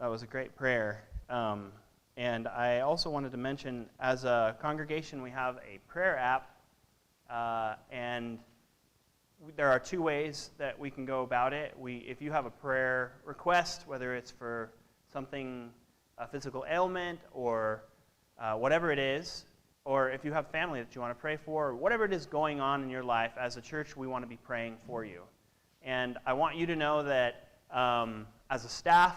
That was a great prayer. And I also wanted to mention, as a congregation, we have a prayer app, and there are two ways that we can go about it. If you have a prayer request, whether it's for something, a physical ailment, or whatever it is, or if you have family that you want to pray for, or whatever it is going on in your life, as a church, we want to be praying for you. And I want you to know that as a staff,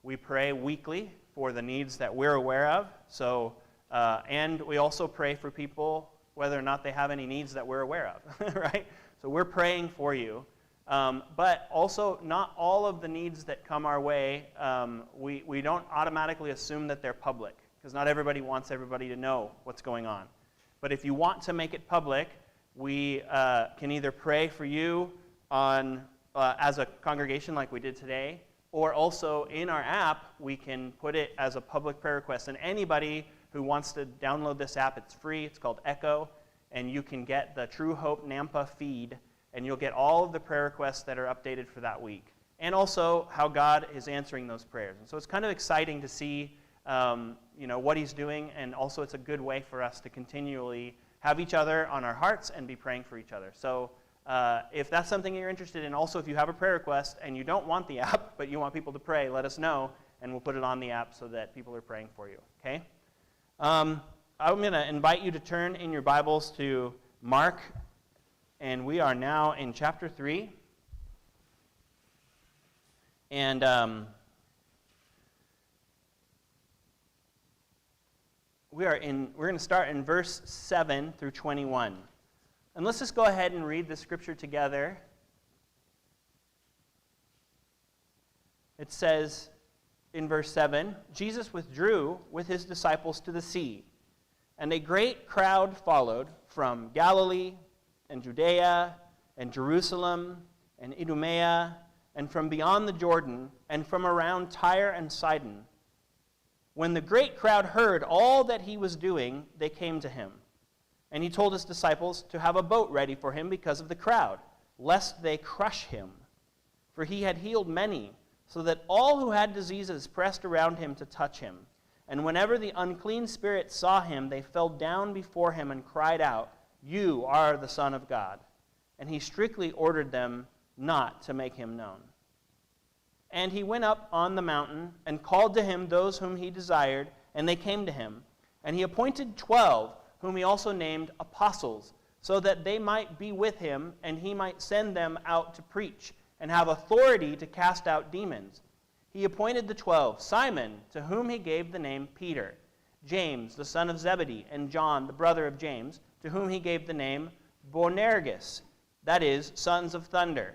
we pray weekly for the needs that we're aware of. So, and we also pray for people whether or not they have any needs that we're aware of, right? So we're praying for you. But also, not all of the needs that come our way, we don't automatically assume that they're public, because not everybody wants everybody to know what's going on. But if you want to make it public, we can either pray for you on as a congregation like we did today, or also in our app, we can put it as a public prayer request. And anybody who wants to download this app, it's free. It's called Echo. And you can get the True Hope Nampa feed, and you'll get all of the prayer requests that are updated for that week. And also how God is answering those prayers. And so it's kind of exciting to see what he's doing, and also it's a good way for us to continually have each other on our hearts and be praying for each other. So if that's something you're interested in, also if you have a prayer request and you don't want the app, but you want people to pray, let us know, and we'll put it on the app so that people are praying for you, okay? I'm going to invite you to turn in your Bibles to Mark, and we are now in chapter 3. And we're going to start in verse 7 through 21. And let's just go ahead and read the scripture together. It says in verse 7, Jesus withdrew with his disciples to the sea, and a great crowd followed from Galilee and Judea and Jerusalem and Idumea and from beyond the Jordan and from around Tyre and Sidon. When the great crowd heard all that he was doing, they came to him. And he told his disciples to have a boat ready for him because of the crowd, lest they crush him. For he had healed many, so that all who had diseases pressed around him to touch him. And whenever the unclean spirits saw him, they fell down before him and cried out, "You are the Son of God." And he strictly ordered them not to make him known. And he went up on the mountain and called to him those whom he desired, and they came to him. And he appointed 12, whom he also named apostles, so that they might be with him, and he might send them out to preach, and have authority to cast out demons. He appointed the 12, Simon, to whom he gave the name Peter, James, the son of Zebedee, and John, the brother of James, to whom he gave the name Boanerges, that is, sons of thunder,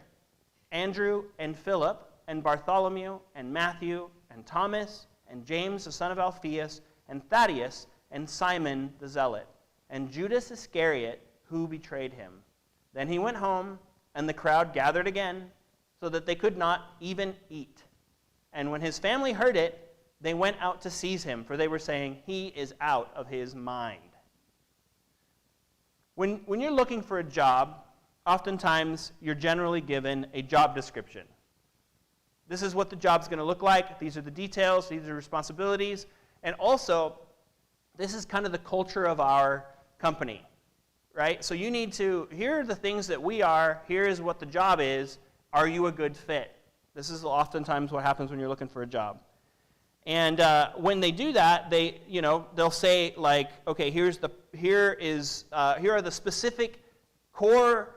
Andrew and Philip, and Bartholomew, and Matthew, and Thomas, and James, the son of Alphaeus, and Thaddeus, and Simon the Zealot, and Judas Iscariot, who betrayed him. Then he went home, and the crowd gathered again, so that they could not even eat. And when his family heard it, they went out to seize him, for they were saying, "He is out of his mind." When you're looking for a job, oftentimes you're generally given a job description. This is what the job's going to look like. These are the details. These are the responsibilities. And also, this is kind of the culture of our company, right? So you need to, here are the things that we are. Here is what the job is. Are you a good fit? This is oftentimes what happens when you're looking for a job. And when they do that, they'll say like, okay, here are the specific core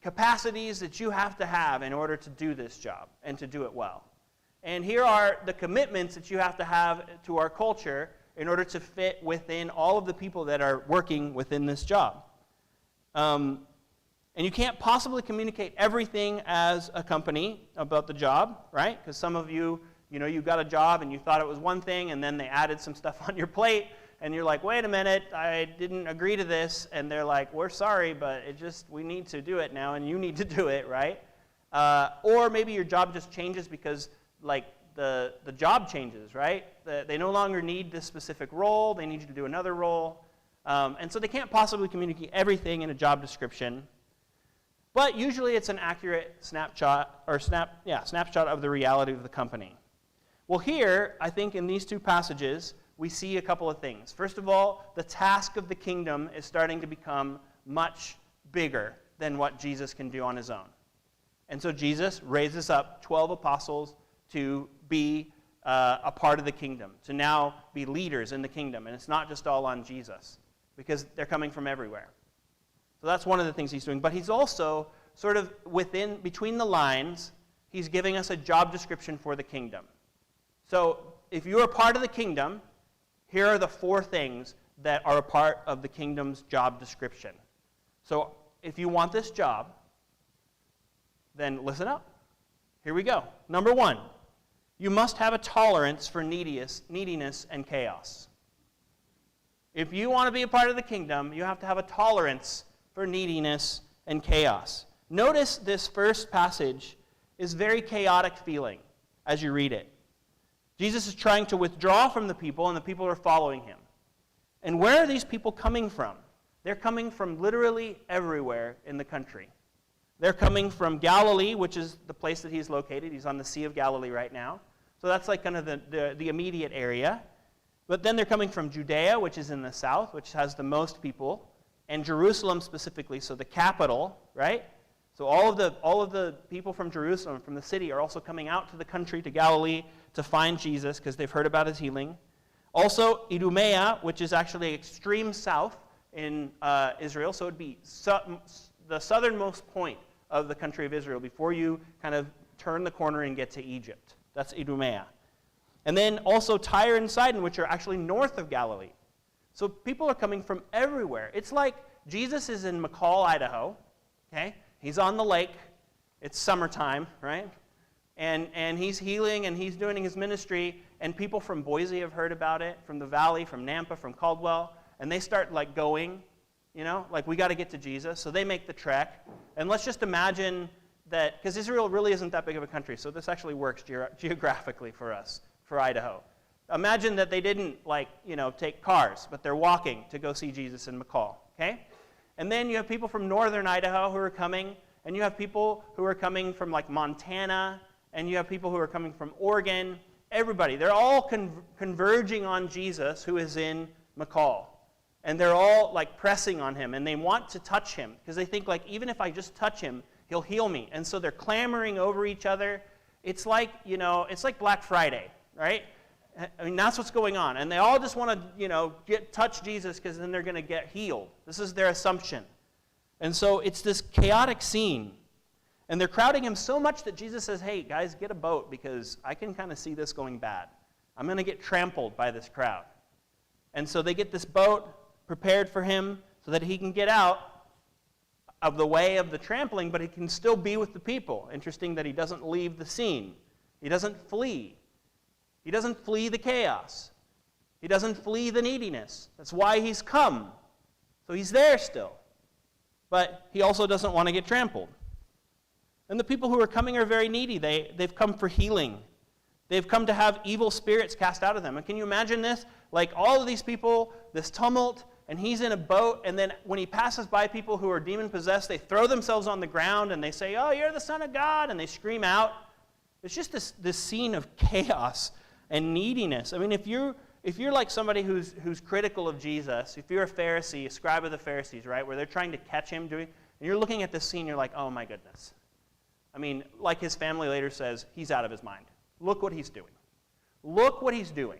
capacities that you have to have in order to do this job and to do it well. And here are the commitments that you have to have to our culture in order to fit within all of the people that are working within this job. And you can't possibly communicate everything as a company about the job, right? Because some of you, you got a job and you thought it was one thing, and then they added some stuff on your plate, and you're like, wait a minute, I didn't agree to this. And they're like, we're sorry, but we need to do it now, and you need to do it, right? Or maybe your job just changes because the job changes, right? They no longer need this specific role. They need you to do another role. And so they can't possibly communicate everything in a job description. But usually it's an accurate snapshot of the reality of the company. Well, here, I think in these two passages, we see a couple of things. First of all, the task of the kingdom is starting to become much bigger than what Jesus can do on his own. And so Jesus raises up 12 apostles to be a part of the kingdom, to now be leaders in the kingdom. And it's not just all on Jesus, because they're coming from everywhere. So that's one of the things he's doing. But he's also sort of between the lines, he's giving us a job description for the kingdom. So if you're a part of the kingdom, here are the 4 things that are a part of the kingdom's job description. So if you want this job, then listen up. Here we go. Number 1, you must have a tolerance for neediness and chaos. If you want to be a part of the kingdom, you have to have a tolerance for neediness and chaos. Notice this first passage is very chaotic feeling as you read it. Jesus is trying to withdraw from the people, and the people are following him. And where are these people coming from? They're coming from literally everywhere in the country. They're coming from Galilee, which is the place that he's located. He's on the Sea of Galilee right now. So that's like kind of the immediate area. But then they're coming from Judea, which is in the south, which has the most people, and Jerusalem specifically, so the capital, right? So all of the people from Jerusalem, from the city, are also coming out to the country, to Galilee, to find Jesus because they've heard about his healing. Also, Idumea, which is actually extreme south in Israel, so it would be the southernmost point of the country of Israel before you kind of turn the corner and get to Egypt. That's Idumea. And then also Tyre and Sidon, which are actually north of Galilee. So people are coming from everywhere. It's like Jesus is in McCall, Idaho, okay? He's on the lake. It's summertime, right? And he's healing and he's doing his ministry, and people from Boise have heard about it, from the valley, from Nampa, from Caldwell, and they start like going, like we got to get to Jesus. So they make the trek. And let's just imagine that, because Israel really isn't that big of a country, so this actually works geographically for us, for Idaho. Imagine that they didn't take cars, but they're walking to go see Jesus in McCall, okay? And then you have people from northern Idaho who are coming, and you have people who are coming from like Montana, and you have people who are coming from Oregon. Everybody, they're all converging on Jesus, who is in McCall. And they're all like pressing on him, and they want to touch him, because they think like, even if I just touch him, he'll heal me. And so they're clamoring over each other. It's like, it's like Black Friday, right? I mean, that's what's going on. And they all just want to, touch Jesus because then they're going to get healed. This is their assumption. And so it's this chaotic scene. And they're crowding him so much that Jesus says, hey, guys, get a boat because I can kind of see this going bad. I'm going to get trampled by this crowd. And so they get this boat prepared for him so that he can get out of the way of the trampling, but he can still be with the people. Interesting that he doesn't leave the scene. He doesn't flee. He doesn't flee the chaos. He doesn't flee the neediness. That's why he's come. So he's there still. But he also doesn't want to get trampled. And the people who are coming are very needy. They've come for healing. They've come to have evil spirits cast out of them. And can you imagine this? Like all of these people, this tumult, and he's in a boat, and then when he passes by people who are demon-possessed, they throw themselves on the ground, and they say, oh, you're the Son of God, and they scream out. It's just this scene of chaos and neediness. I mean, if you're like somebody who's critical of Jesus, if you're a Pharisee, a scribe of the Pharisees, right, where they're trying to catch him doing, and you're looking at this scene, you're like, oh my goodness. I mean, like his family later says, he's out of his mind. Look what he's doing. Look what he's doing.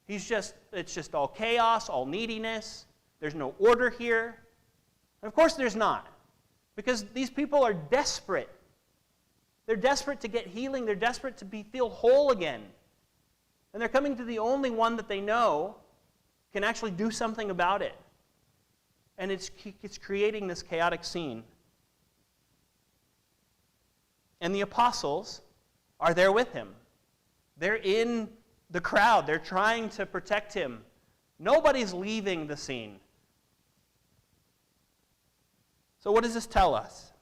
It's just all chaos, all neediness. There's no order here. And of course there's not, because these people are desperate. They're desperate to get healing. They're desperate to feel whole again. And they're coming to the only one that they know can actually do something about it. And it's creating this chaotic scene. And the apostles are there with him. They're in the crowd. They're trying to protect him. Nobody's leaving the scene. So what does this tell us?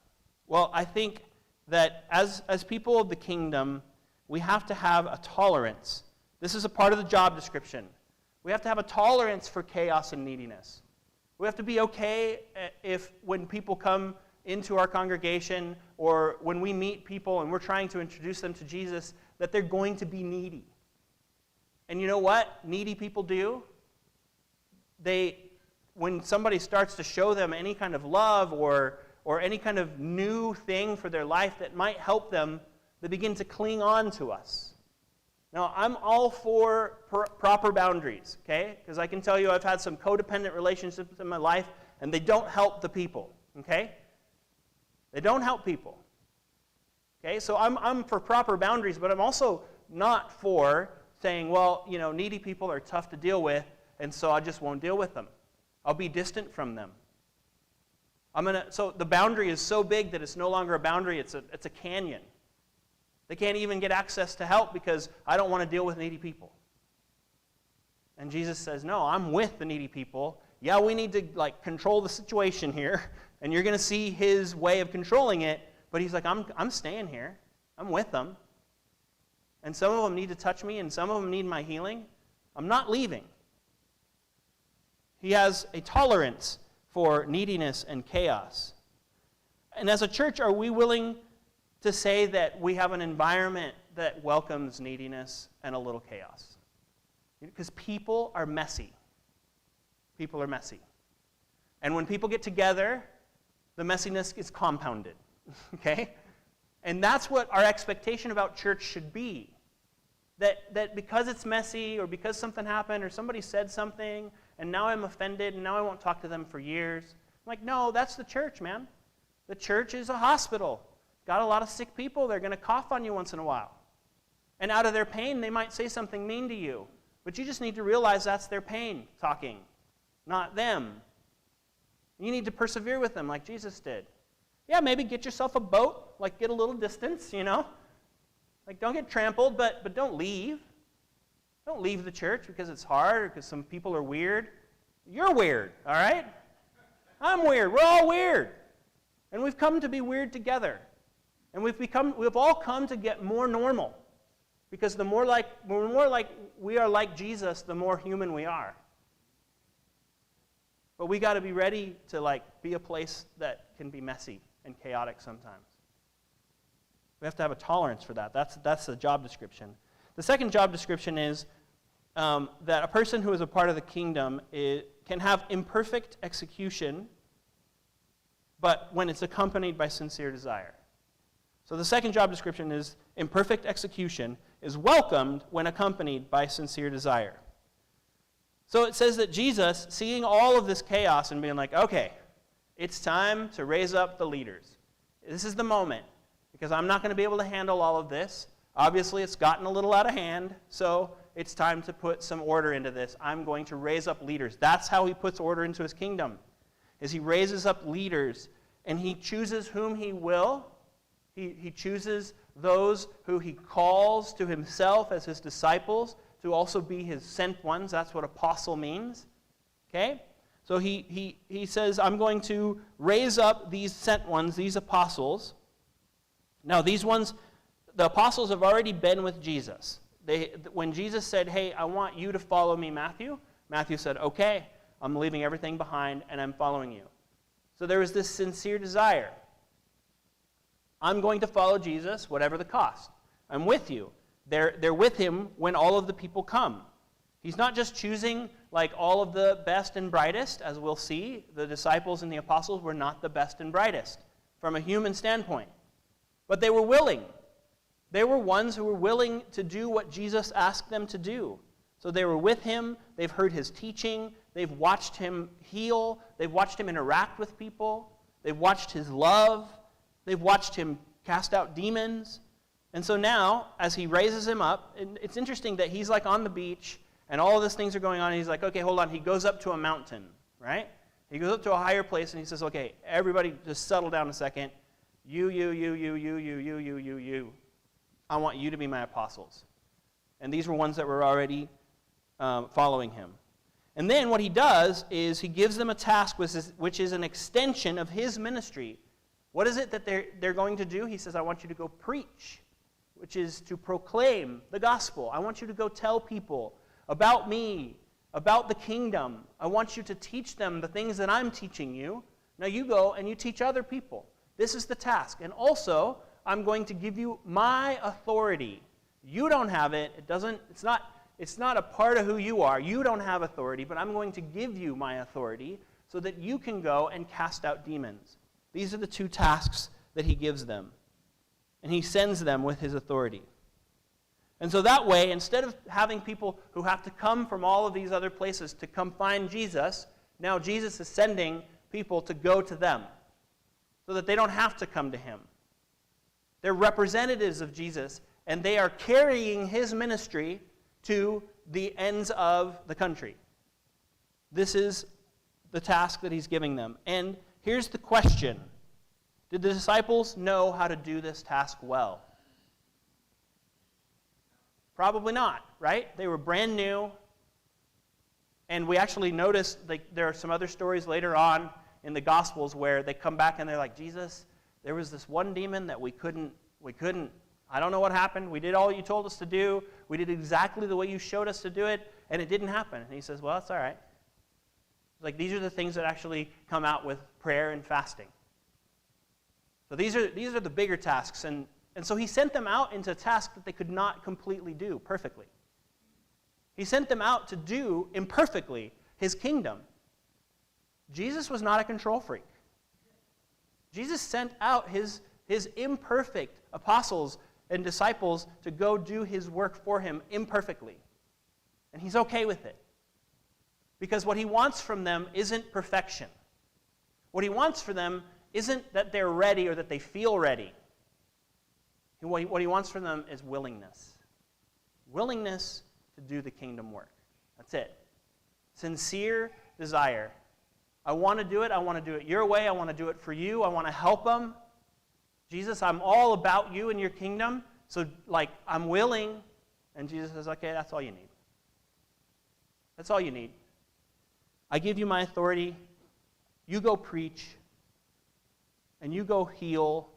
Well, I think that as people of the kingdom, we have to have a tolerance. This is a part of the job description. We have to have a tolerance for chaos and neediness. We have to be okay if when people come into our congregation or when we meet people and we're trying to introduce them to Jesus, that they're going to be needy. And you know what needy people do? When somebody starts to show them any kind of love or any kind of new thing for their life that might help them, they begin to cling on to us. Now, I'm all for proper boundaries, okay? Because I can tell you I've had some codependent relationships in my life, and they don't help the people, okay? They don't help people. Okay, so I'm for proper boundaries, but I'm also not for saying, well, needy people are tough to deal with, and so I just won't deal with them. I'll be distant from them. So the boundary is so big that it's no longer a boundary, it's a canyon. They can't even get access to help because I don't want to deal with needy people. And Jesus says, no, I'm with the needy people. Yeah, we need to control the situation here, and you're going to see his way of controlling it, but he's like, I'm staying here. I'm with them. And some of them need to touch me, and some of them need my healing. I'm not leaving. He has a tolerance for neediness and chaos. And as a church, are we willing to say that we have an environment that welcomes neediness and a little chaos? Because people are messy. People are messy. And when people get together, the messiness is compounded. Okay? And that's what our expectation about church should be. That because it's messy, or because something happened, or somebody said something, and now I'm offended, and now I won't talk to them for years. I'm like, no, that's the church, man. The church is a hospital. Got a lot of sick people. They're going to cough on you once in a while. And out of their pain, they might say something mean to you. But you just need to realize that's their pain talking, not them. You need to persevere with them like Jesus did. Yeah, maybe get yourself a boat, get a little distance, don't get trampled, but don't leave. Don't leave the church because it's hard or because some people are weird. You're weird, all right? I'm weird. We're all weird. And we've come to be weird together. And we've all come to get more normal. Because the more like we are like Jesus, the more human we are. But we got to be ready to be a place that can be messy and chaotic sometimes. We have to have a tolerance for that. That's the job description. The second job description is that a person who is a part of the kingdom can have imperfect execution, but when it's accompanied by sincere desire. So the second job description is imperfect execution is welcomed when accompanied by sincere desire. So it says that Jesus, seeing all of this chaos and being like, okay, it's time to raise up the leaders. This is the moment, because I'm not going to be able to handle all of this. Obviously, it's gotten a little out of hand, so it's time to put some order into this. I'm going to raise up leaders. That's how he puts order into his kingdom, is he raises up leaders, and he chooses whom he will. He chooses those who he calls to himself as his disciples to also be his sent ones. That's what apostle means. Okay? So he says, I'm going to raise up these sent ones, these apostles. Now, these ones, the apostles have already been with Jesus. When Jesus said, hey, I want you to follow me, Matthew said, okay, I'm leaving everything behind and I'm following you. So there was this sincere desire. I'm going to follow Jesus, whatever the cost. I'm with you. They're with him when all of the people come. He's not just choosing all of the best and brightest, as we'll see. The disciples and the apostles were not the best and brightest from a human standpoint. But they were willing. They were ones who were willing to do what Jesus asked them to do. So they were with him. They've heard his teaching. They've watched him heal. They've watched him interact with people. They've watched his love. They've watched him cast out demons. And so now, as he raises him up, it's interesting that he's on the beach, and all of these things are going on, and he's like, okay, hold on. He goes up to a mountain, right? He goes up to a higher place, and he says, okay, everybody just settle down a second. You. I want you to be my apostles. And these were ones that were already following him. And then what he does is he gives them a task which is an extension of his ministry. What is it that they're going to do? He says, I want you to go preach, which is to proclaim the gospel. I want you to go tell people about me, about the kingdom. I want you to teach them the things that I'm teaching you. Now you go and you teach other people. This is the task. And also, I'm going to give you my authority. You don't have it. It's not a part of who you are. You don't have authority, but I'm going to give you my authority so that you can go and cast out demons. These are the two tasks that he gives them. And he sends them with his authority. And so that way, instead of having people who have to come from all of these other places to come find Jesus, now Jesus is sending people to go to them so that they don't have to come to him. They're representatives of Jesus, and they are carrying his ministry to the ends of the country. This is the task that he's giving them. And here's the question. Did the disciples know how to do this task well? Probably not, right? They were brand new. And we actually noticed there are some other stories later on in the Gospels where they come back and they're like, Jesus, there was this one demon that we couldn't, I don't know what happened. We did all you told us to do. We did exactly the way you showed us to do it, and it didn't happen. And he says, well, it's all right. Like, these are the things that actually come out with prayer and fasting. So these are the bigger tasks. And so he sent them out into tasks that they could not completely do perfectly. He sent them out to do imperfectly his kingdom. Jesus was not a control freak. Jesus sent out his imperfect apostles and disciples to go do his work for him imperfectly. And he's okay with it. Because what he wants from them isn't perfection. What he wants for them isn't that they're ready or that they feel ready. What he wants from them is willingness. Willingness to do the kingdom work. That's it. Sincere desire. I want to do it. I want to do it your way. I want to do it for you. I want to help them. Jesus, I'm all about you and your kingdom. So, I'm willing. And Jesus says, okay, that's all you need. That's all you need. I give you my authority. You go preach. And you go heal.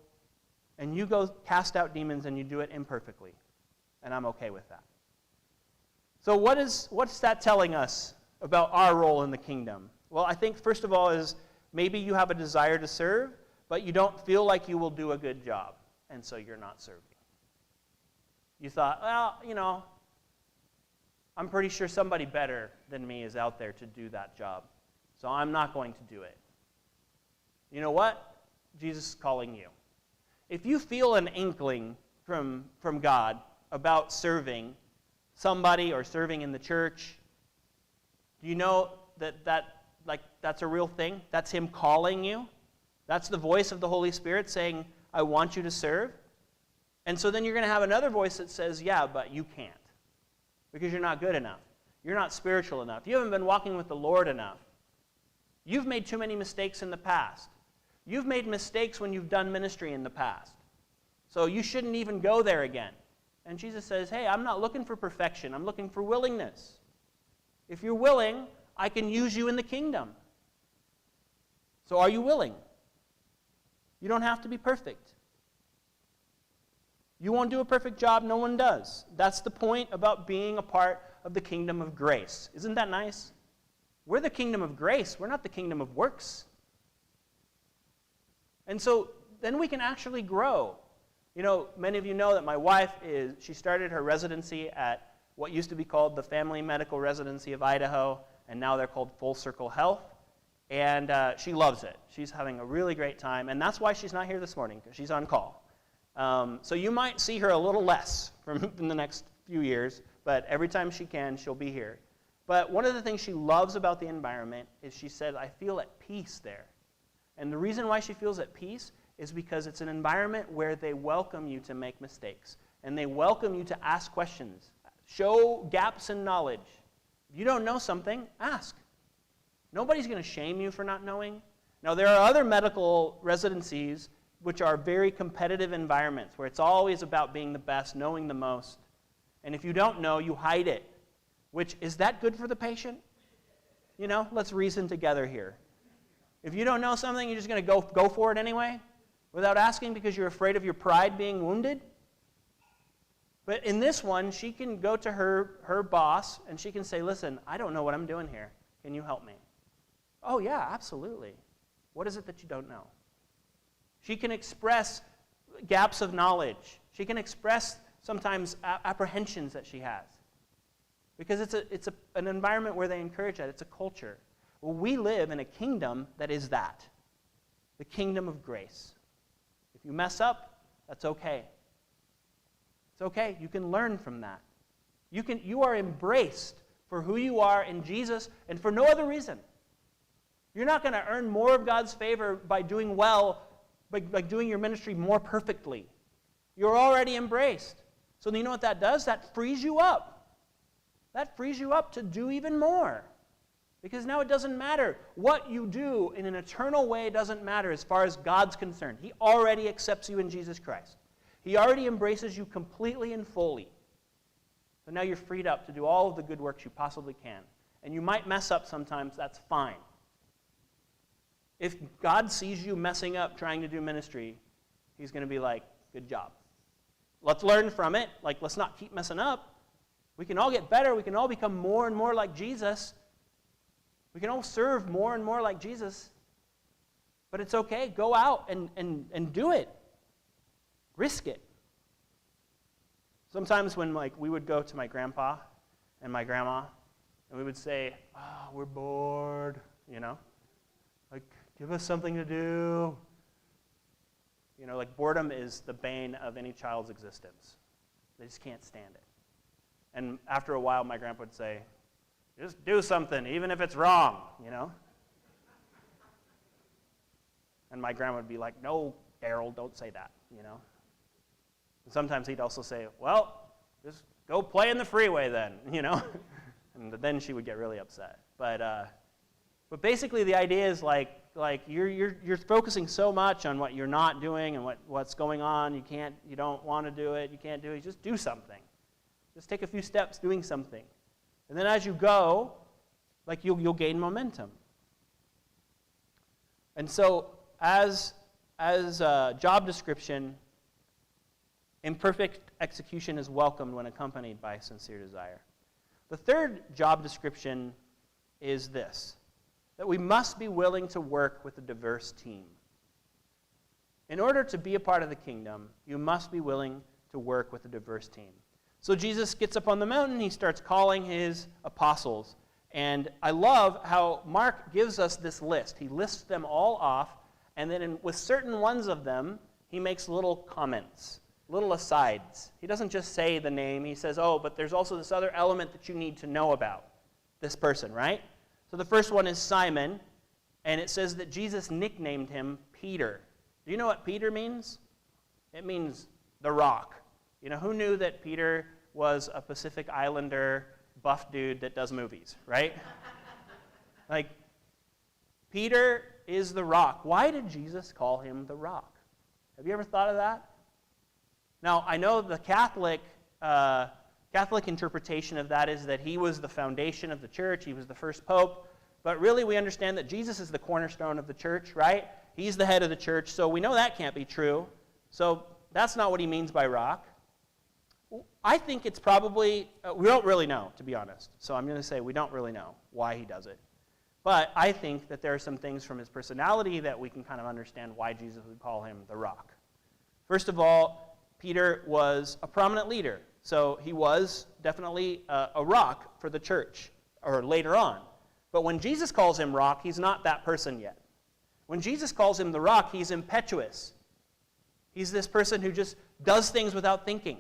And you go cast out demons, and you do it imperfectly. And I'm okay with that. So what's that telling us about our role in the kingdom? Well, I think first of all is maybe you have a desire to serve, but you don't feel like you will do a good job, and so you're not serving. You thought, well, I'm pretty sure somebody better than me is out there to do that job, so I'm not going to do it. You know what? Jesus is calling you. If you feel an inkling from God about serving somebody or serving in the church, do you know that's a real thing? That's him calling you? That's the voice of the Holy Spirit saying, I want you to serve? And so then you're going to have another voice that says, yeah, but you can't. Because you're not good enough. You're not spiritual enough. You haven't been walking with the Lord enough. You've made too many mistakes in the past. You've made mistakes when you've done ministry in the past. So you shouldn't even go there again. And Jesus says, hey, I'm not looking for perfection. I'm looking for willingness. If you're willing, I can use you in the kingdom. So are you willing? You don't have to be perfect. You won't do a perfect job. No one does. That's the point about being a part of the kingdom of grace. Isn't that nice? We're the kingdom of grace. We're not the kingdom of works. And so then we can actually grow. Many of you know that my wife she started her residency at what used to be called the Family Medical Residency of Idaho, and now they're called Full Circle Health. And she loves it. She's having a really great time, and that's why she's not here this morning, because she's on call. So you might see her a little less in the next few years, but every time she can, she'll be here. But one of the things she loves about the environment is she said, I feel at peace there. And the reason why she feels at peace is because it's an environment where they welcome you to make mistakes, and they welcome you to ask questions, show gaps in knowledge. If you don't know something, ask. Nobody's going to shame you for not knowing. Now, there are other medical residencies which are very competitive environments where it's always about being the best, knowing the most. And if you don't know, you hide it. Is that good for the patient? Let's reason together here. If you don't know something, you're just going to go for it anyway without asking because you're afraid of your pride being wounded? But in this one, she can go to her boss and she can say, listen, I don't know what I'm doing here. Can you help me? Oh, yeah, absolutely. What is it that you don't know? She can express gaps of knowledge. She can express sometimes apprehensions that she has. Because it's an environment where they encourage that. It's a culture. Well, we live in a kingdom that is that. The kingdom of grace. If you mess up, that's okay. It's okay. You can learn from that. You are embraced for who you are in Jesus and for no other reason. You're not going to earn more of God's favor by doing well, by doing your ministry more perfectly. You're already embraced. So you know what that does? That frees you up. That frees you up to do even more. Because now it doesn't matter. What you do in an eternal way doesn't matter as far as God's concerned. He already accepts you in Jesus Christ. He already embraces you completely and fully. So now you're freed up to do all of the good works you possibly can. And you might mess up sometimes, that's fine. If God sees you messing up trying to do ministry, He's going to be like, good job. Let's learn from it. Like, let's not keep messing up. We can all get better. We can all become more and more like Jesus. We can all serve more and more like Jesus. But it's okay. Go out and do it. Risk it. Sometimes when we would go to my grandpa and my grandma, and we would say, oh, we're bored, give us something to do. Boredom is the bane of any child's existence. They just can't stand it. And after a while, my grandpa would say, just do something, even if it's wrong, And my grandma would be like, no, Daryl, don't say that, And sometimes he'd also say, well, just go play in the freeway then, And then she would get really upset. But basically the idea is like you're focusing so much on what you're not doing and what's going on. You don't want to do it. You can't do it. Just do something. Just take a few steps doing something. And then as you go, you'll gain momentum. And so as a job description, imperfect execution is welcomed when accompanied by sincere desire. The third job description is this, that we must be willing to work with a diverse team. In order to be a part of the kingdom, you must be willing to work with a diverse team. So Jesus gets up on the mountain, he starts calling his apostles. And I love how Mark gives us this list. He lists them all off, and then with certain ones of them, he makes little comments, little asides. He doesn't just say the name. He says, oh, but there's also this other element that you need to know about this person, right? So the first one is Simon, and it says that Jesus nicknamed him Peter. Do you know what Peter means? It means the rock. Who knew that Peter was a Pacific Islander buff dude that does movies, right? Peter is the rock. Why did Jesus call him the rock? Have you ever thought of that? Now, I know the Catholic interpretation of that is that he was the foundation of the church, he was the first pope, but really we understand that Jesus is the cornerstone of the church, right? He's the head of the church, so we know that can't be true. So that's not what he means by rock. I think it's probably, we don't really know, to be honest. So I'm going to say we don't really know why he does it. But I think that there are some things from his personality that we can kind of understand why Jesus would call him the rock. First of all, Peter was a prominent leader. So he was definitely a rock for the church, or later on. But when Jesus calls him rock, he's not that person yet. When Jesus calls him the rock, he's impetuous. He's this person who just does things without thinking.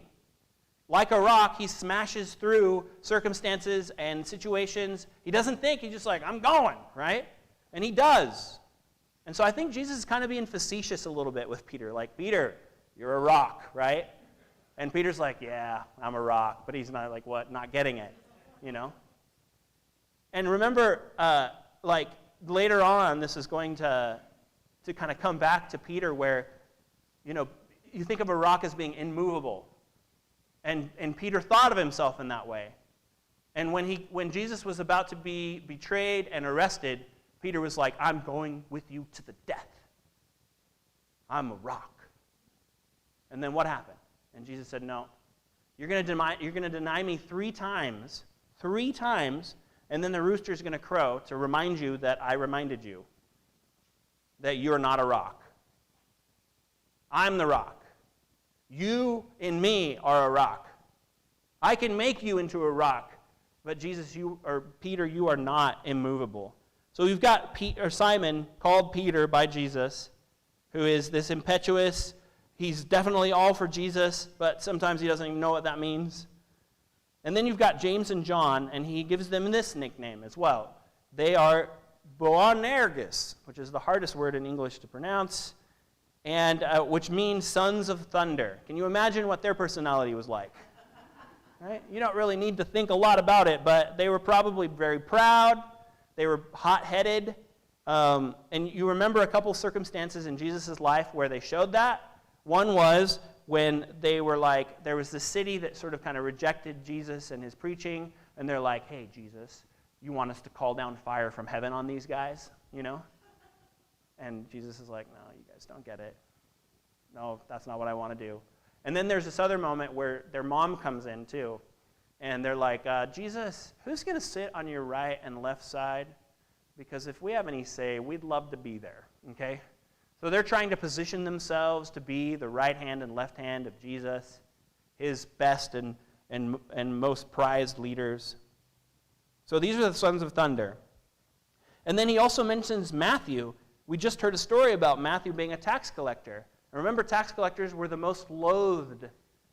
Like a rock, he smashes through circumstances and situations. He doesn't think, he's just like, I'm going, right? And he does. And so I think Jesus is kind of being facetious a little bit with Peter. Like, Peter, you're a rock, right? And Peter's like, yeah, I'm a rock. But he's not not getting it, And remember, later on, this is going to kind of come back to Peter where, you think of a rock as being immovable. And Peter thought of himself in that way. And when Jesus was about to be betrayed and arrested, Peter was like, I'm going with you to the death. I'm a rock. And then what happened? And Jesus said, no, you're going to deny me 3 times, and then the rooster's going to crow to remind you that I reminded you that you're not a rock. I'm the rock. You in me are a rock. I can make you into a rock, but Peter, you are not immovable. So we've got Simon, called Peter by Jesus, who is this impetuous, he's definitely all for Jesus, but sometimes he doesn't even know what that means. And then you've got James and John, and he gives them this nickname as well. They are Boanerges, which is the hardest word in English to pronounce, and which means sons of thunder. Can you imagine what their personality was like? Right? You don't really need to think a lot about it, but they were probably very proud. They were hot-headed. And you remember a couple circumstances in Jesus' life where they showed that. One was when they were like, there was this city that sort of kind of rejected Jesus and his preaching, and they're like, hey, Jesus, you want us to call down fire from heaven on these guys, you know? And Jesus is like, no, you guys don't get it. No, that's not what I want to do. And then there's this other moment where their mom comes in too, and they're like, Jesus, who's going to sit on your right and left side? Because if we have any say, we'd love to be there, okay? So they're trying to position themselves to be the right hand and left hand of Jesus, his best and most prized leaders. So these are the sons of thunder. And then he also mentions Matthew. We just heard a story about Matthew being a tax collector. And remember, tax collectors were the most loathed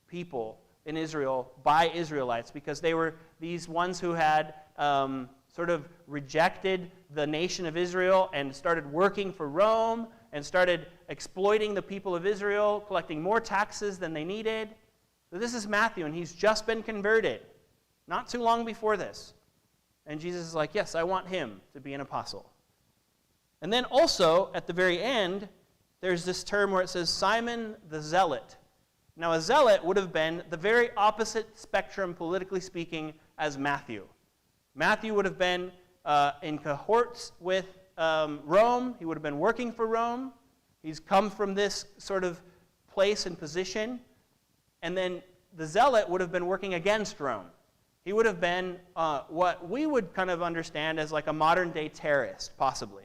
people in Israel by Israelites because they were these ones who had sort of rejected the nation of Israel and started working for Rome and started exploiting the people of Israel, collecting more taxes than they needed. So this is Matthew, and he's just been converted, not too long before this. And Jesus is like, yes, I want him to be an apostle. And then also, at the very end, there's this term where it says Simon the Zealot. Now, a zealot would have been the very opposite spectrum, politically speaking, as Matthew. Matthew would have been in cohorts with Rome. He would have been working for Rome. He's come from this sort of place and position. And then the zealot would have been working against Rome. He would have been what we would kind of understand as like a modern-day terrorist, possibly.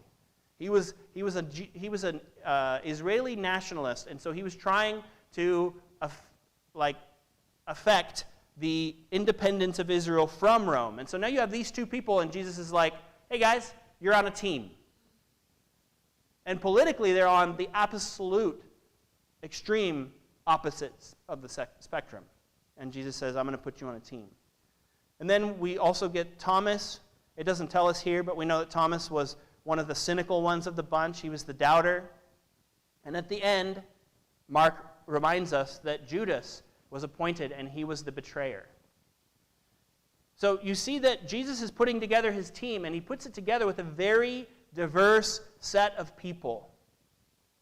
He was an Israeli nationalist, and so he was trying to affect the independence of Israel from Rome. And so now you have these two people, and Jesus is like, hey guys, you're on a team. And politically, they're on the absolute extreme opposites of the spectrum. And Jesus says, I'm going to put you on a team. And then we also get Thomas. It doesn't tell us here, but we know that Thomas was one of the cynical ones of the bunch. He was the doubter. And at the end, Mark reminds us that Judas was appointed and he was the betrayer. So you see that Jesus is putting together his team, and he puts it together with a very diverse set of people.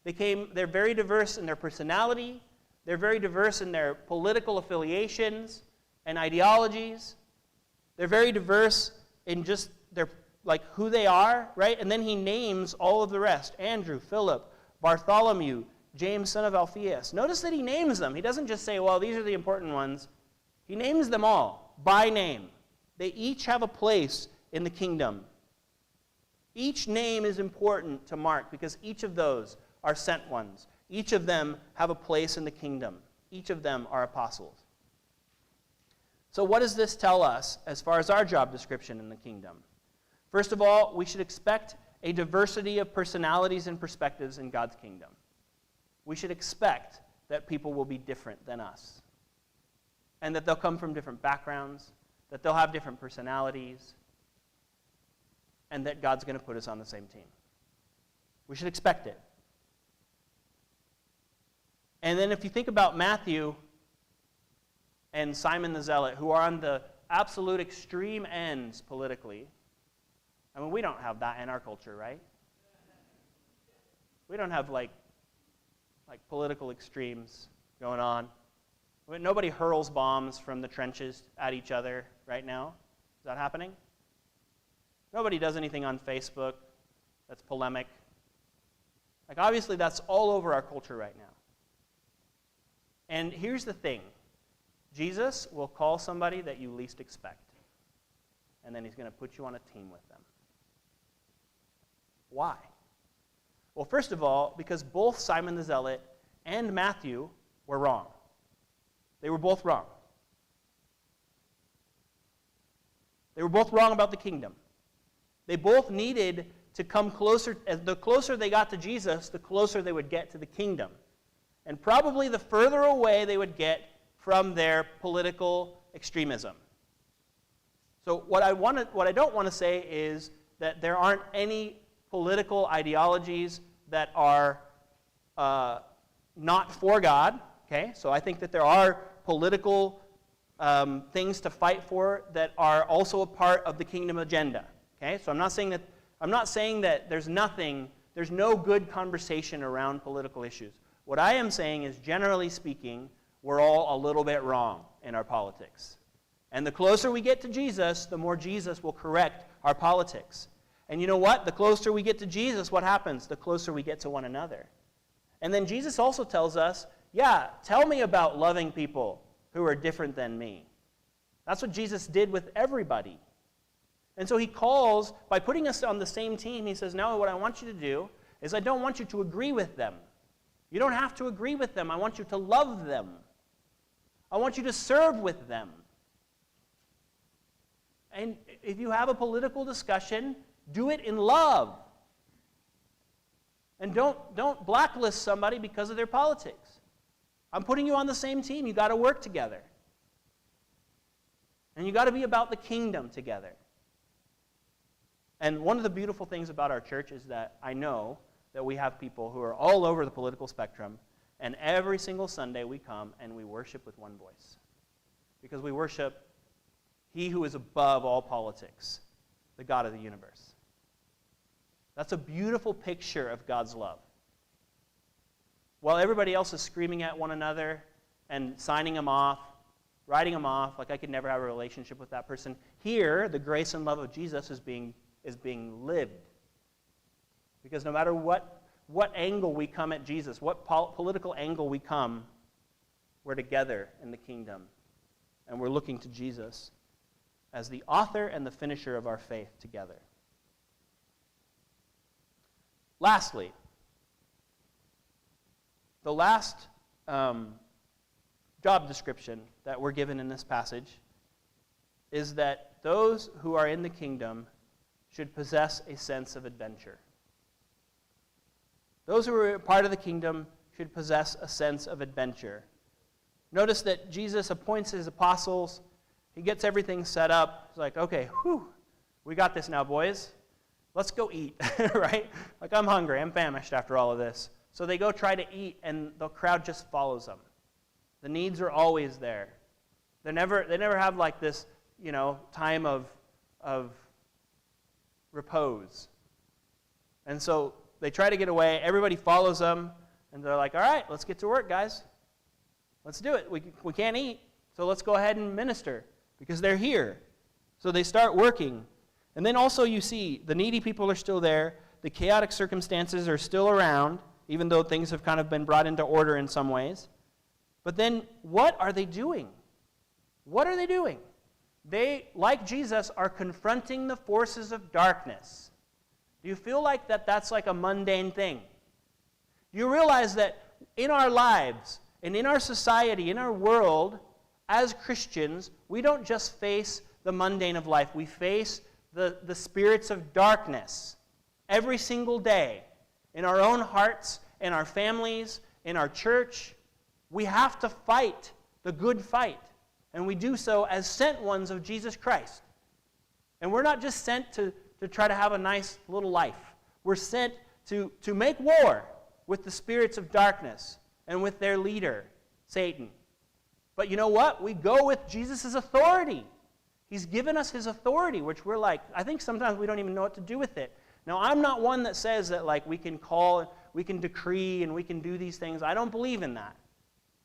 They're very diverse in their personality. They're very diverse in their political affiliations and ideologies. They're very diverse in just their who they are, right? And then he names all of the rest: Andrew, Philip, Bartholomew, James, son of Alphaeus. Notice that he names them. He doesn't just say, well, these are the important ones. He names them all by name. They each have a place in the kingdom. Each name is important to Mark because each of those are sent ones. Each of them have a place in the kingdom. Each of them are apostles. So what does this tell us as far as our job description in the kingdom? First of all, we should expect a diversity of personalities and perspectives in God's kingdom. We should expect that people will be different than us, and that they'll come from different backgrounds, that they'll have different personalities, and that God's going to put us on the same team. We should expect it. And then if you think about Matthew and Simon the Zealot, who are on the absolute extreme ends politically, I mean, we don't have that in our culture, right? We don't have like political extremes going on. Nobody hurls bombs from the trenches at each other right now. Is that happening? Nobody does anything on Facebook that's polemic. Obviously, that's all over our culture right now. And here's the thing. Jesus will call somebody that you least expect, and then he's going to put you on a team with them. Why? Well, first of all, because both Simon the Zealot and Matthew were wrong. They were both wrong. They were both wrong about the kingdom. They both needed to come closer. As the closer they got to Jesus, the closer they would get to the kingdom. And probably the further away they would get from their political extremism. So what I don't want to say is that there aren't any political ideologies that are not for God. Okay, so I think that there are political things to fight for that are also a part of the kingdom agenda. Okay, so I'm not saying that there's no good conversation around political issues. What I am saying is, generally speaking, we're all a little bit wrong in our politics. And the closer we get to Jesus, the more Jesus will correct our politics. And you know what? The closer we get to Jesus, what happens? The closer we get to one another. And then Jesus also tells us, yeah, tell me about loving people who are different than me. That's what Jesus did with everybody. And so he calls, by putting us on the same team, he says, now what I want you to do is I don't want you to agree with them. You don't have to agree with them. I want you to love them. I want you to serve with them. And if you have a political discussion, do it in love. And don't blacklist somebody because of their politics. I'm putting you on the same team. You got to work together. And you got to be about the kingdom together. And one of the beautiful things about our church is that I know that we have people who are all over the political spectrum, and every single Sunday we come and we worship with one voice. Because we worship He who is above all politics, the God of the universe. That's a beautiful picture of God's love. While everybody else is screaming at one another and signing them off, writing them off, like I could never have a relationship with that person, here the grace and love of Jesus is being lived. Because no matter what angle we come at Jesus, what political angle we come, we're together in the kingdom. And we're looking to Jesus as the author and the finisher of our faith together. Lastly, the last job description that we're given in this passage is that those who are in the kingdom should possess a sense of adventure. Those who are part of the kingdom should possess a sense of adventure. Notice that Jesus appoints his apostles. He gets everything set up. He's like, okay, we got this now, boys. Let's go eat, right? Like, I'm hungry. I'm famished after all of this. So they go try to eat, and the crowd just follows them. The needs are always there. They never have like this, time of repose. And so they try to get away. Everybody follows them, and they're like, all right, let's get to work, guys. Let's do it. We can't eat, so let's go ahead and minister, because they're here. So they start working. And then also you see the needy people are still there. The chaotic circumstances are still around, even though things have kind of been brought into order in some ways. But then what are they doing? What are they doing? They, like Jesus, are confronting the forces of darkness. Do you feel like that's like a mundane thing? Do you realize that in our lives and in our society, in our world, as Christians, we don't just face the mundane of life. We face the spirits of darkness every single day in our own hearts, in our families, in our church. We have to fight the good fight, and we do so as sent ones of Jesus Christ. And we're not just sent to try to have a nice little life. We're sent to make war with the spirits of darkness and with their leader, Satan. But you know what? We go with Jesus' authority. He's given us his authority, which we're like, I think sometimes we don't even know what to do with it. Now, I'm not one that says that like we can call, we can decree, and we can do these things. I don't believe in that.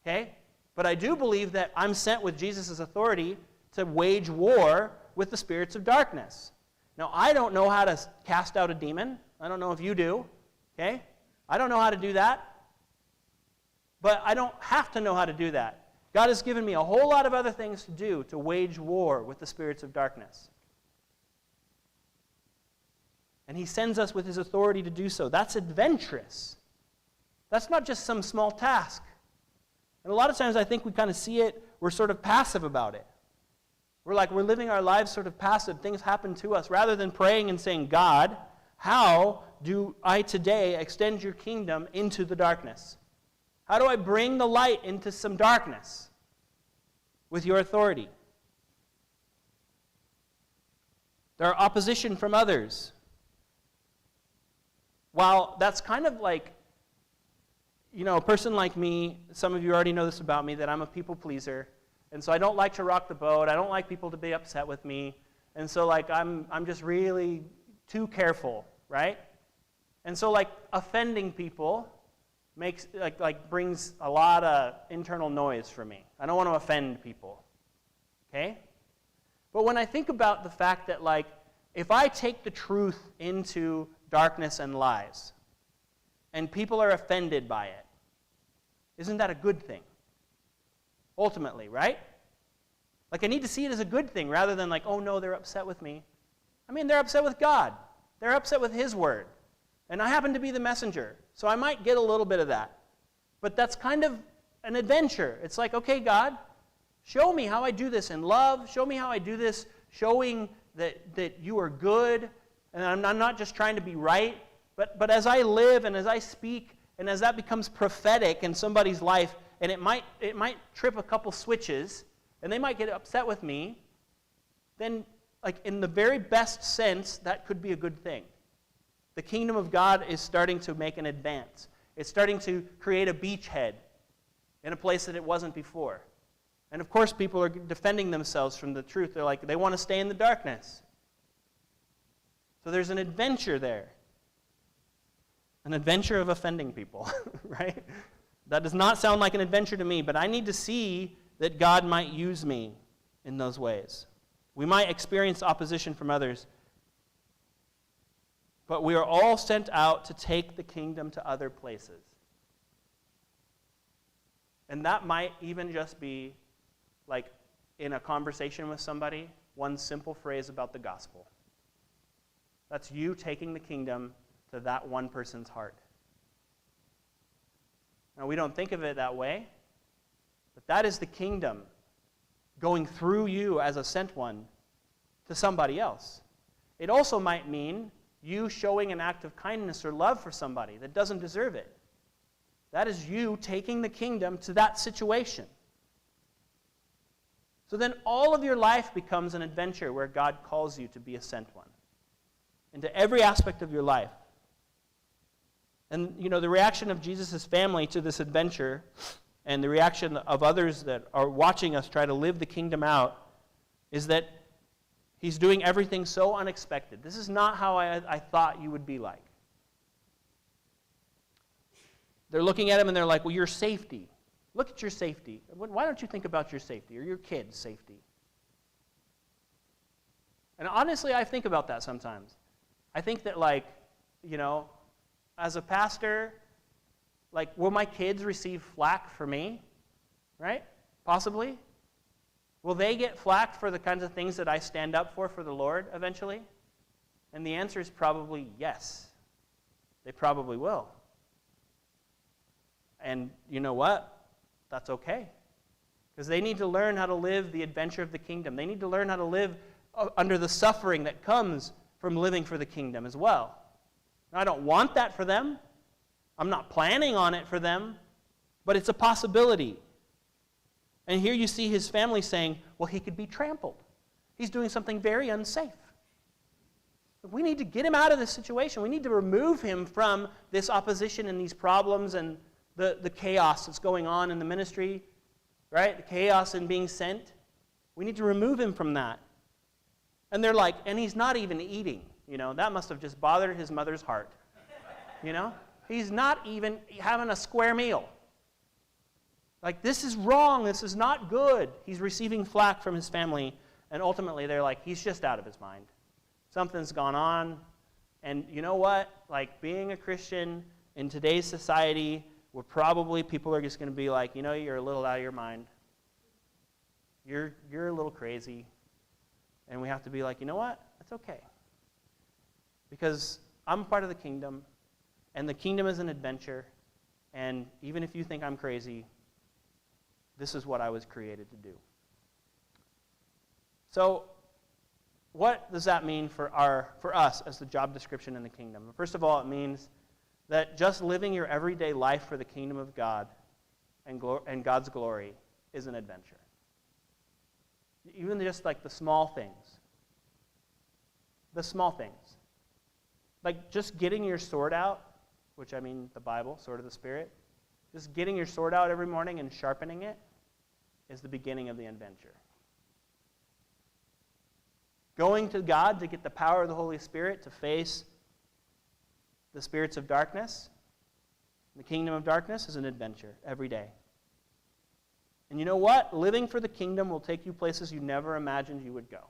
Okay? But I do believe that I'm sent with Jesus' authority to wage war with the spirits of darkness. Now, I don't know how to cast out a demon. I don't know if you do. Okay? I don't know how to do that. But I don't have to know how to do that. God has given me a whole lot of other things to do to wage war with the spirits of darkness. And he sends us with his authority to do so. That's adventurous. That's not just some small task. And a lot of times I think we kind of see it we're sort of passive about it. We're living our lives sort of passive. Things happen to us. Rather than praying and saying, God, how do I today extend your kingdom into the darkness? How do I bring the light into some darkness with your authority? There are opposition from others. While that's kind of like, a person like me, some of you already know this about me, that I'm a people pleaser. And so I don't like to rock the boat. I don't like people to be upset with me. And so I'm just really too careful, right? And so offending people makes brings a lot of internal noise for me. I don't want to offend people. Okay? But when I think about the fact that if I take the truth into darkness and lies, and people are offended by it, isn't that a good thing? Ultimately, right? I need to see it as a good thing rather than oh no, they're upset with me. I mean, they're upset with God. They're upset with His Word. And I happen to be the messenger, so I might get a little bit of that. But that's kind of an adventure. It's okay, God, show me how I do this in love. Show me how I do this showing that you are good, and I'm not just trying to be right. But as I live and as I speak, and as that becomes prophetic in somebody's life, and it might trip a couple switches, and they might get upset with me, then in the very best sense, that could be a good thing. The kingdom of God is starting to make an advance. It's starting to create a beachhead in a place that it wasn't before. And of course, people are defending themselves from the truth. They want to stay in the darkness. So there's an adventure there. An adventure of offending people, right? That does not sound like an adventure to me, but I need to see that God might use me in those ways. We might experience opposition from others, but we are all sent out to take the kingdom to other places. And that might even just be in a conversation with somebody, one simple phrase about the gospel. That's you taking the kingdom to that one person's heart. Now, we don't think of it that way, but that is the kingdom going through you as a sent one to somebody else. It also might mean you showing an act of kindness or love for somebody that doesn't deserve it. That is you taking the kingdom to that situation. So then all of your life becomes an adventure where God calls you to be a sent one. Into every aspect of your life. And, the reaction of Jesus' family to this adventure and the reaction of others that are watching us try to live the kingdom out is that He's doing everything so unexpected. This is not how I thought you would be like. They're looking at Him and they're like, well, your safety. Look at your safety. Why don't you think about your safety or your kids' safety? And honestly, I think about that sometimes. I think that as a pastor, will my kids receive flack for me? Right? Possibly. Will they get flack for the kinds of things that I stand up for the Lord eventually? And the answer is probably yes. They probably will. And you know what? That's okay. Because they need to learn how to live the adventure of the kingdom. They need to learn how to live under the suffering that comes from living for the kingdom as well. Now, I don't want that for them. I'm not planning on it for them. But it's a possibility. And here you see his family saying, well, he could be trampled. He's doing something very unsafe. We need to get him out of this situation. We need to remove him from this opposition and these problems and the chaos that's going on in the ministry, right? The chaos in being sent. We need to remove him from that. And they're like, and he's not even eating. That must have just bothered his mother's heart. He's not even having a square meal. This is wrong. This is not good. He's receiving flack from his family. And ultimately, they're like, he's just out of his mind. Something's gone on. And you know what? Being a Christian in today's society, where probably people are just going to be like, you're a little out of your mind. You're a little crazy. And we have to be like, you know what? That's okay. Because I'm part of the kingdom. And the kingdom is an adventure. And even if you think I'm crazy, This is what I was created to do. So, what does that mean for us as the job description in the kingdom? First of all, it means that just living your everyday life for the kingdom of God and God's glory is an adventure. Even just like the small things. The small things. Like just getting your sword out, which I mean the Bible, sword of the Spirit. Just getting your sword out every morning and sharpening it is the beginning of the adventure. Going to God to get the power of the Holy Spirit to face the spirits of darkness, the kingdom of darkness, is an adventure every day. And you know what? Living for the kingdom will take you places you never imagined you would go.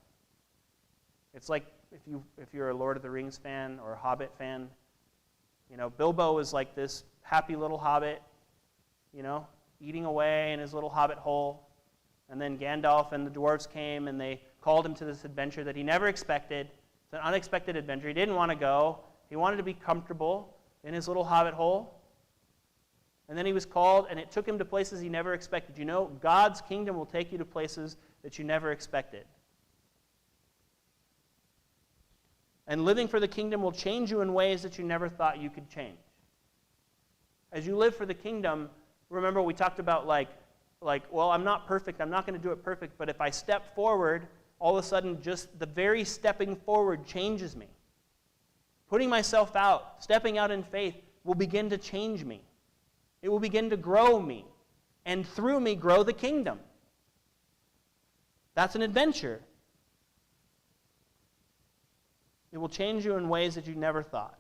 It's like if you're a Lord of the Rings fan or a Hobbit fan, you know, Bilbo is like this happy little hobbit, you know, eating away in his little hobbit hole. And then Gandalf and the dwarves came and they called him to this adventure that he never expected. It's an unexpected adventure. He didn't want to go. He wanted to be comfortable in his little hobbit hole. And then he was called, and it took him to places he never expected. You know, God's kingdom will take you to places that you never expected. And living for the kingdom will change you in ways that you never thought you could change. As you live for the kingdom, remember we talked about like, well, I'm not perfect. I'm not going to do it perfect. But if I step forward, all of a sudden just the very stepping forward changes me. Putting myself out, stepping out in faith will begin to change me. It will begin to grow me. And through me, grow the kingdom. That's an adventure. It will change you in ways that you never thought.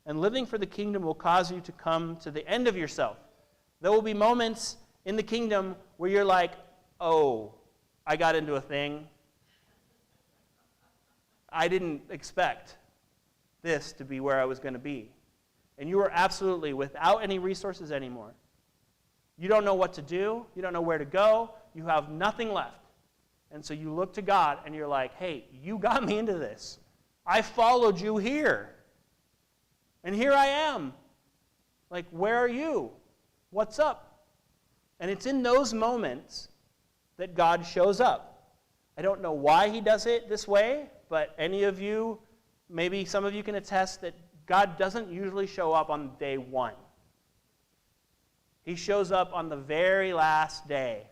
And living for the kingdom will cause you to come to the end of yourself. There will be moments in the kingdom where you're like, oh, I got into a thing. I didn't expect this to be where I was going to be. And you are absolutely without any resources anymore. You don't know what to do. You don't know where to go. You have nothing left. And so you look to God and you're like, hey, you got me into this. I followed you here. And here I am. Like, where are you? What's up? And it's in those moments that God shows up. I don't know why he does it this way, but any of you, maybe some of you can attest that God doesn't usually show up on day one. He shows up on the very last day.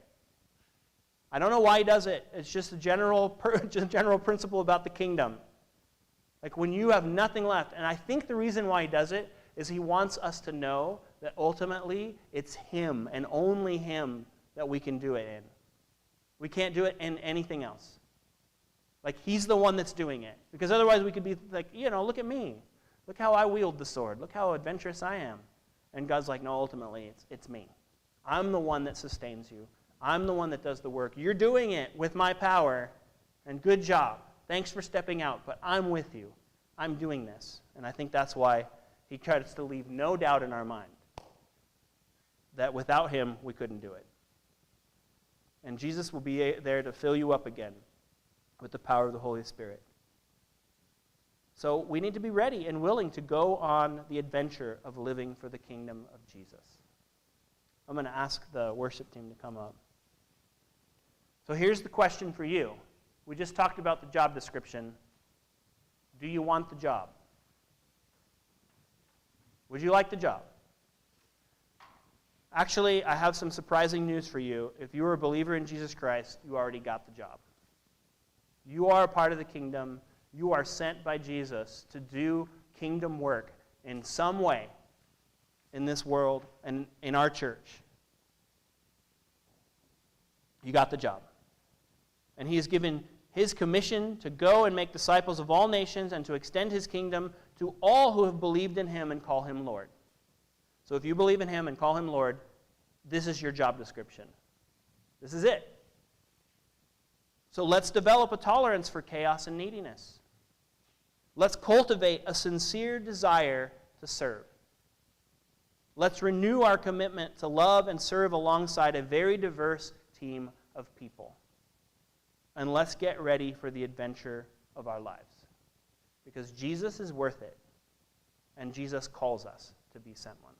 I don't know why he does it. It's just a general principle about the kingdom. Like when you have nothing left. And I think the reason why he does it is he wants us to know that ultimately it's him and only him that we can do it in. We can't do it in anything else. Like he's the one that's doing it. Because otherwise we could be like, you know, look at me. Look how I wield the sword. Look how adventurous I am. And God's like, no, ultimately it's me. I'm the one that sustains you. I'm the one that does the work. You're doing it with my power, and good job. Thanks for stepping out, but I'm with you. I'm doing this. And I think that's why he tries to leave no doubt in our mind that without him, we couldn't do it. And Jesus will be there to fill you up again with the power of the Holy Spirit. So we need to be ready and willing to go on the adventure of living for the kingdom of Jesus. I'm going to ask the worship team to come up. So here's the question for you. We just talked about the job description. Do you want the job? Would you like the job? Actually, I have some surprising news for you. If you are a believer in Jesus Christ, you already got the job. You are a part of the kingdom. You are sent by Jesus to do kingdom work in some way in this world and in our church. You got the job. And he has given his commission to go and make disciples of all nations and to extend his kingdom to all who have believed in him and call him Lord. So if you believe in him and call him Lord, this is your job description. This is it. So let's develop a tolerance for chaos and neediness. Let's cultivate a sincere desire to serve. Let's renew our commitment to love and serve alongside a very diverse team of people. And let's get ready for the adventure of our lives. Because Jesus is worth it. And Jesus calls us to be sent ones.